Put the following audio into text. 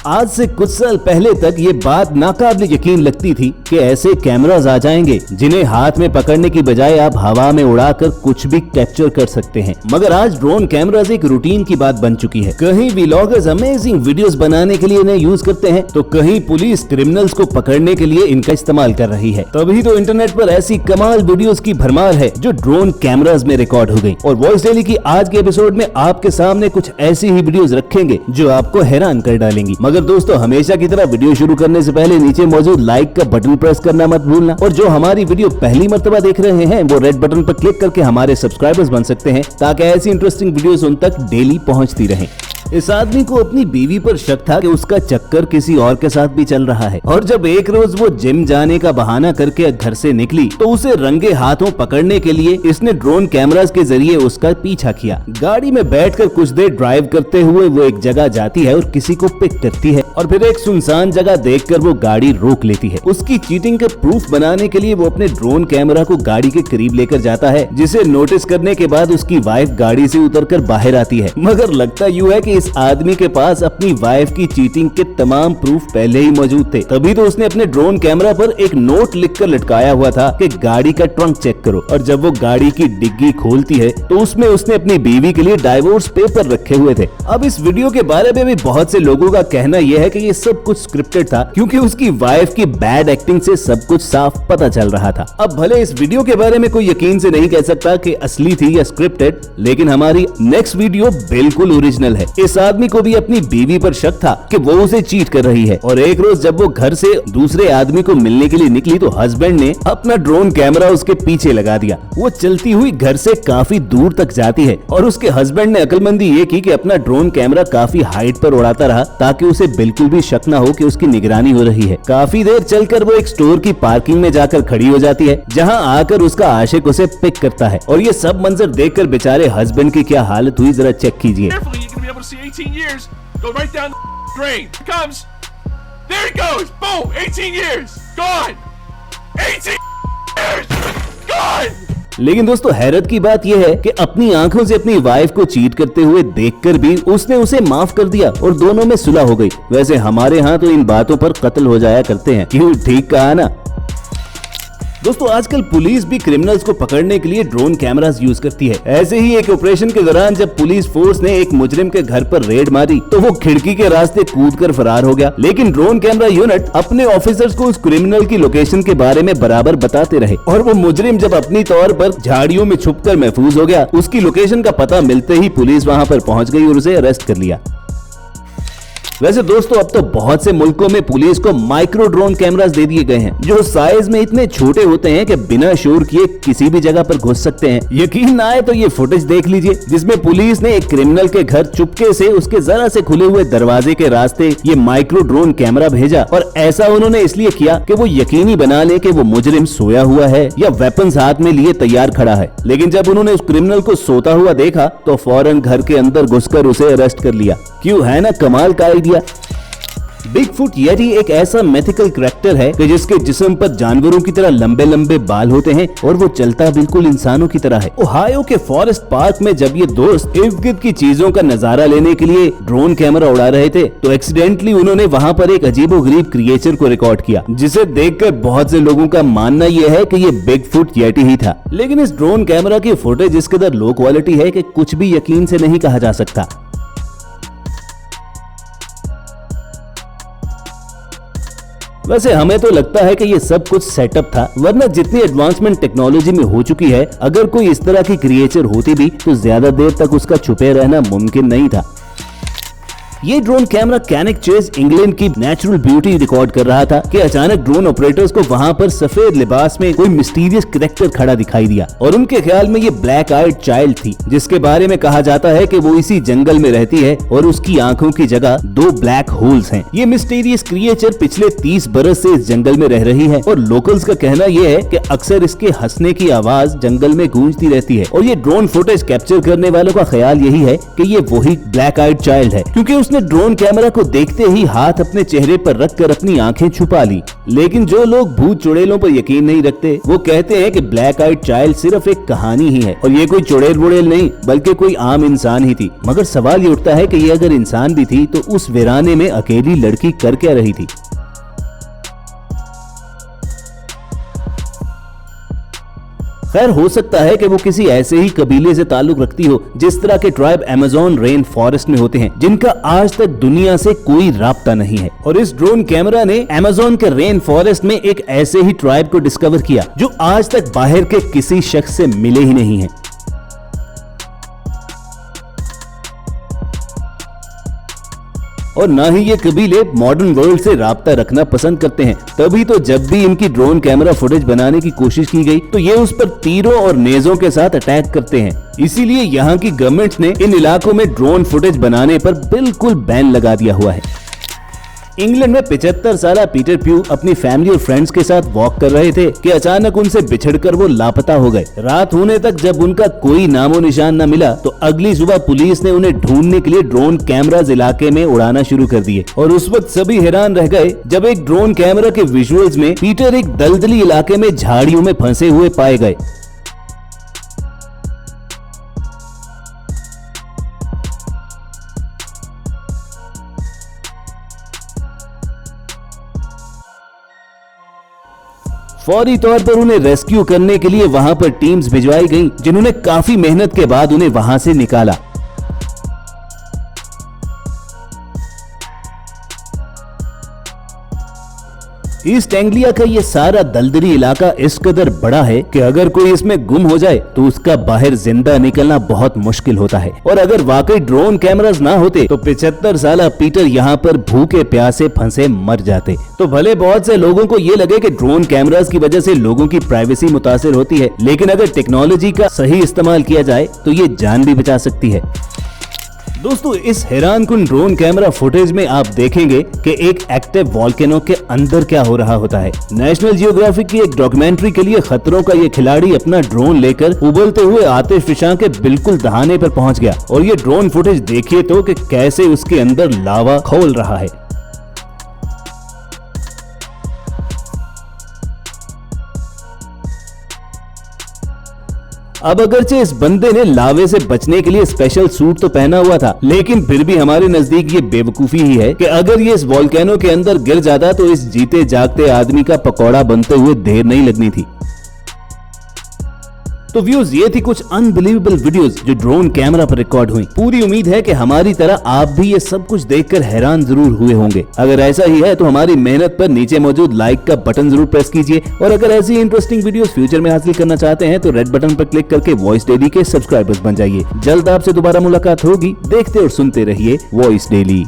आज से कुछ साल पहले तक ये बात नाकाबिल यकीन लगती थी कि ऐसे कैमरास आ जाएंगे जिन्हें हाथ में पकड़ने की बजाय आप हवा में उड़ाकर कुछ भी कैप्चर कर सकते हैं। मगर आज ड्रोन कैमरास एक रूटीन की बात बन चुकी है। कहीं व्लॉगर्स अमेजिंग वीडियोस बनाने के लिए इन्हें यूज करते हैं, तो कहीं पुलिस क्रिमिनल्स को पकड़ने के लिए इनका इस्तेमाल कर रही है। तभी तो इंटरनेट पर ऐसी कमाल वीडियोस की भरमार है जो ड्रोन कैमरास में रिकॉर्ड हो गई। और वॉइस डेली की आज के एपिसोड में आपके सामने कुछ ऐसी ही वीडियोस रखेंगे जो आपको हैरान कर डालेंगी। मगर दोस्तों, हमेशा की तरह वीडियो शुरू करने से पहले नीचे मौजूद लाइक का बटन प्रेस करना मत भूलना। और जो हमारी वीडियो पहली मर्तबा देख रहे हैं वो रेड बटन पर क्लिक करके हमारे सब्सक्राइबर्स बन सकते हैं, ताकि ऐसी इंटरेस्टिंग वीडियोस उन तक डेली पहुंचती रहें। इस आदमी को अपनी बीवी पर शक था कि उसका चक्कर किसी और के साथ भी चल रहा है, और जब एक रोज वो जिम जाने का बहाना करके घर से निकली तो उसे रंगे हाथों पकड़ने के लिए इसने ड्रोन कैमरास के जरिए उसका पीछा किया। गाड़ी में बैठकर कुछ देर ड्राइव करते हुए वो एक जगह जाती है और किसी को पिक करती है, और फिर एक सुनसान जगह देखकर वो गाड़ी रोक लेती है। उसकी चीटिंग का प्रूफ बनाने के लिए वो अपने ड्रोन कैमरा को गाड़ी के करीब लेकर जाता है, जिसे नोटिस करने के बाद उसकी वाइफ गाड़ी से उतरकर बाहर आती है। मगर लगता यूं है कि इस आदमी के पास अपनी वाइफ की चीटिंग के तमाम प्रूफ पहले ही मौजूद थे। तभी तो उसने अपने ड्रोन कैमरा पर एक नोट लिखकर लटकाया हुआ था कि गाड़ी का ट्रंक चेक करो। और जब वो गाड़ी की डिग्गी खोलती है तो उसमें उसने अपनी बीवी के लिए डाइवोर्स पेपर रखे हुए थे। अब इस वीडियो के बारे में भी बहुत से लोगों का कहना यह है कि ये सब कुछ स्क्रिप्टेड था, क्योंकि उसकी वाइफ की बैड एक्टिंग से सब कुछ साफ पता चल रहा था। अब भले इस वीडियो के बारे में कोई यकीन से नहीं कह सकता कि असली थी या स्क्रिप्टेड, लेकिन हमारी नेक्स्ट वीडियो बिल्कुल ओरिजिनल है। इस आदमी को भी अपनी बीवी पर शक था कि वो उसे चीट कर रही है, और एक रोज जब वो घर से दूसरे आदमी को मिलने के लिए निकली तो हस्बैंड ने अपना ड्रोन कैमरा उसके पीछे लगा दिया। वो चलती हुई घर से काफी दूर तक जाती है, और उसके हस्बैंड ने अक्लमंदी ये की कि अपना ड्रोन कैमरा काफी हाइट पर उड़ाता रहा, ताकि उसे बिल्कुल भी शक न हो कि उसकी निगरानी हो रही है। काफी देर चलकर वो एक स्टोर की पार्किंग में जाकर खड़ी हो जाती है, जहाँ आकर उसका आशिक उसे पिक करता है। और ये सब मंजर देखकर बेचारे हस्बैंड की क्या हालत हुई, जरा चेक कीजिए। See 18 years go right down the drain. Here comes. There it goes. Boom. 18 years gone. 18 years gone. लेकिन दोस्तों, हैरत की बात यह है कि अपनी आंखों से अपनी वाइफ को चीट करते हुए देखकर भी उसने उसे माफ कर दिया और दोनों में सुलह हो गई। वैसे हमारे यहाँ तो इन बातों पर कत्ल हो जाया करते हैं। क्यों, ठीक कहा ना। दोस्तों, आजकल पुलिस भी क्रिमिनल्स को पकड़ने के लिए ड्रोन कैमरास यूज करती है। ऐसे ही एक ऑपरेशन के दौरान जब पुलिस फोर्स ने एक मुजरिम के घर पर रेड मारी तो वो खिड़की के रास्ते कूदकर फरार हो गया, लेकिन ड्रोन कैमरा यूनिट अपने ऑफिसर्स को उस क्रिमिनल की लोकेशन के बारे में बराबर बताते रहे, और वो मुजरिम जब अपनी तौर पर झाड़ियों में छुपकर महफूज हो गया, उसकी लोकेशन का पता मिलते ही पुलिस वहाँ पर पहुँच गई और उसे अरेस्ट कर लिया। वैसे दोस्तों, अब तो बहुत से मुल्कों में पुलिस को माइक्रो ड्रोन कैमरास दे दिए गए हैं, जो साइज में इतने छोटे होते हैं कि बिना शोर किए किसी भी जगह पर घुस सकते हैं। यकीन ना आए तो ये फुटेज देख लीजिए, जिसमें पुलिस ने एक क्रिमिनल के घर चुपके से उसके जरा से खुले हुए दरवाजे के रास्ते ये माइक्रो ड्रोन कैमरा भेजा। और ऐसा उन्होंने इसलिए किया कि वो यकीनी बना ले कि वो मुजरिम सोया हुआ है या वेपन्स हाथ में लिए तैयार खड़ा है। लेकिन जब उन्होंने उस क्रिमिनल को सोता हुआ देखा तो फौरन घर के अंदर घुसकर उसे अरेस्ट कर लिया। क्यों, है ना कमाल का आइडिया। बिगफुट येटी एक ऐसा मिथिकल कैरेक्टर है कि जिसके जिस्म पर जानवरों की तरह लंबे लंबे बाल होते हैं और वो चलता बिल्कुल इंसानों की तरह है। ओहायो के फॉरेस्ट पार्क में जब ये दोस्त इर्द गिर्द की चीजों का नजारा लेने के लिए ड्रोन कैमरा उड़ा रहे थे तो एक्सीडेंटली उन्होंने वहाँ पर एक अजीबोगरीब क्रिएचर को रिकॉर्ड किया, जिसे देखकर बहुत से लोगों का मानना यह है कि ये बिगफुट येटी ही था। लेकिन इस ड्रोन कैमरा की फुटेज इस कदर लो क्वालिटी है कि कुछ भी यकीन से नहीं कहा जा सकता। वैसे हमें तो लगता है कि ये सब कुछ सेटअप था, वरना जितनी एडवांसमेंट टेक्नोलॉजी में हो चुकी है, अगर कोई इस तरह की क्रिएचर होती भी तो ज्यादा देर तक उसका छुपे रहना मुमकिन नहीं था। ये ड्रोन कैमरा कैनिक चेज इंग्लैंड की नेचुरल ब्यूटी रिकॉर्ड कर रहा था कि अचानक ड्रोन ऑपरेटर्स को वहां पर सफेद लिबास में कोई मिस्टीरियस कैरेक्टर खड़ा दिखाई दिया, और उनके ख्याल में ये ब्लैक आइड चाइल्ड थी, जिसके बारे में कहा जाता है कि वो इसी जंगल में रहती है और उसकी आंखों की जगह 2 ब्लैक होल्स हैं। ये मिस्टीरियस क्रिएचर पिछले 30 बरस से इस जंगल में रह रही है, और लोकल्स का कहना यह है कि अक्सर इसके हंसने की आवाज जंगल में गूंजती रहती है। और ये ड्रोन फुटेज कैप्चर करने वालों का ख्याल यही है कि ये वही ब्लैक आइड चाइल्ड है, क्योंकि उस उसने ड्रोन कैमरा को देखते ही हाथ अपने चेहरे पर रखकर अपनी आंखें छुपा ली। लेकिन जो लोग भूत चुड़ैलों पर यकीन नहीं रखते वो कहते हैं कि ब्लैक आइड चाइल्ड सिर्फ एक कहानी ही है और ये कोई चुड़ैल बुड़ैल नहीं बल्कि कोई आम इंसान ही थी। मगर सवाल ये उठता है कि ये अगर इंसान भी थी तो उस वीराने में अकेली लड़की कर क्या रही थी। खैर, हो सकता है कि वो किसी ऐसे ही कबीले से ताल्लुक रखती हो जिस तरह के ट्राइब अमेज़न रेन फॉरेस्ट में होते हैं जिनका आज तक दुनिया से कोई राब्ता नहीं है। और इस ड्रोन कैमरा ने अमेज़न के रेन फॉरेस्ट में एक ऐसे ही ट्राइब को डिस्कवर किया जो आज तक बाहर के किसी शख्स से मिले ही नहीं है। और ना ही ये कबीले मॉडर्न वर्ल्ड से राब्ता रखना पसंद करते हैं। तभी तो जब भी इनकी ड्रोन कैमरा फुटेज बनाने की कोशिश की गई तो ये उस पर तीरों और नेजों के साथ अटैक करते हैं। इसीलिए यहाँ की गवर्नमेंट ने इन इलाकों में ड्रोन फुटेज बनाने पर बिल्कुल बैन लगा दिया हुआ है। इंग्लैंड में 75 साला पीटर प्यू अपनी फैमिली और फ्रेंड्स के साथ वॉक कर रहे थे कि अचानक उनसे बिछड़कर वो लापता हो गए। रात होने तक जब उनका कोई नामो निशान न मिला तो अगली सुबह पुलिस ने उन्हें ढूंढने के लिए ड्रोन कैमरास इलाके में उड़ाना शुरू कर दिए। और उस वक्त सभी हैरान रह गए जब एक ड्रोन कैमरा के विजुअल्स में पीटर एक दलदली इलाके में झाड़ियों में फंसे हुए पाए गए। फौरी तौर पर उन्हें रेस्क्यू करने के लिए वहां पर टीम्स भिजवाई गईं, जिन्होंने काफी मेहनत के बाद उन्हें वहां से निकाला। ईस्ट एंग्लिया का ये सारा दलदली इलाका इस कदर बड़ा है कि अगर कोई इसमें गुम हो जाए तो उसका बाहर जिंदा निकलना बहुत मुश्किल होता है। और अगर वाकई ड्रोन कैमरास ना होते तो 75 साला पीटर यहाँ पर भूखे प्यासे फंसे मर जाते। तो भले बहुत से लोगों को ये लगे कि ड्रोन कैमरास की वजह से लोगों की प्राइवेसी मुतासिर होती है, लेकिन अगर टेक्नोलॉजी का सही इस्तेमाल किया जाए तो ये जान भी बचा सकती है। दोस्तों, इस हैरानकुन ड्रोन कैमरा फुटेज में आप देखेंगे कि एक एक्टिव वॉल्केनो के अंदर क्या हो रहा होता है। नेशनल जियोग्राफिक की एक डॉक्यूमेंट्री के लिए खतरों का ये खिलाड़ी अपना ड्रोन लेकर उबलते हुए आतिशफिशां के बिल्कुल दहाने पर पहुंच गया। और ये ड्रोन फुटेज देखिए तो कि कैसे उसके अंदर लावा खौल रहा है। अब अगरचे इस बंदे ने लावे से बचने के लिए स्पेशल सूट तो पहना हुआ था, लेकिन फिर भी हमारे नजदीक ये बेवकूफी ही है कि अगर ये इस वोल्केनो के अंदर गिर जाता तो इस जीते जागते आदमी का पकौड़ा बनते हुए देर नहीं लगनी थी। तो व्यूज, ये थी कुछ अनबिलीवेबल वीडियोस जो ड्रोन कैमरा पर रिकॉर्ड हुई। पूरी उम्मीद है कि हमारी तरह आप भी ये सब कुछ देखकर हैरान जरूर हुए होंगे। अगर ऐसा ही है तो हमारी मेहनत पर नीचे मौजूद लाइक का बटन जरूर प्रेस कीजिए। और अगर ऐसी इंटरेस्टिंग वीडियोस फ्यूचर में हासिल करना चाहते हैं तो रेड बटन पर क्लिक करके वॉइस डेली के सब्सक्राइबर्स बन जाइए। जल्द आपसे दोबारा मुलाकात होगी। देखते और सुनते रहिए वॉइस डेली।